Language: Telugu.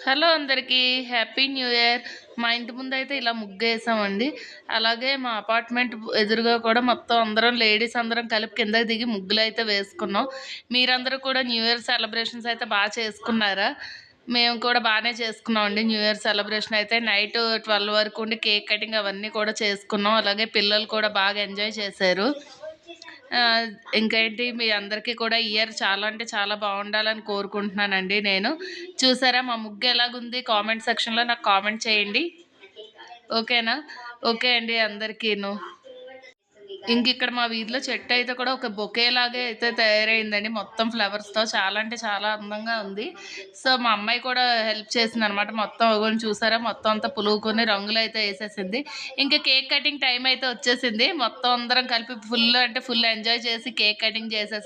హలో అందరికీ. Happy new year. మా ఇంటి ముందయితే ఇలా ముగ్గేసామండి. అలాగే మా అపార్ట్‌మెంట్ ఎదురుగా కూడా మొత్తం అందరం లేడీస్ అందరం కలిపి కిందకి దిగి ముగ్గులయితే వేసుకున్నాం. మీరందరూ కూడా న్యూ ఇయర్ సెలబ్రేషన్స్ అయితే చేసుకున్నారా? మేము కూడా బానే చేసుకున్నామండి. న్యూ ఇయర్ సెలబ్రేషన్ అయితే నైట్ 12 వరకు ఉండి కేక్ కటింగ్ అవన్నీ కూడా చేసుకున్నాం. అలాగే పిల్లలు కూడా బాగా ఎంజాయ్ చేశారు. ఆహ్, ఇంకేంటి మీ అందరికీ కూడా ఈ ఇయర్ చాలా అంటే చాలా బావుండాలని కోరుకుంటున్నానండి నేను. చూసారా మా ముగ్గు ఎలాగుంది? కామెంట్ సెక్షన్‌లో నాకు కామెంట్ చేయండి. ఓకేనా? ఓకే అండి అందరికీను. ఇంకిక్కడ మా వీధిలో చెట్టయితే కూడా ఒక బొకే లాగా అయితే తయారయిందండి. మొత్తం ఫ్లవర్స్‌తో చాలా అంటే చాలా అందంగా ఉంది. సో, మా అమ్మాయి కూడా హెల్ప్ చేసిందనమాట. మొత్తం అగోండి చూసారా? మొత్తం అంతా పులువుకొని రంగులయితే ఏసేసింది. ఇంక కేక్ కటింగ్ టైమ్ అయితే వచ్చేసింది. మొత్తం అందరం కలిపి ఫుల్ అంటే ఫుల్ ఎంజాయ్ చేసి కేక్ కటింగ్ చేసేసాం.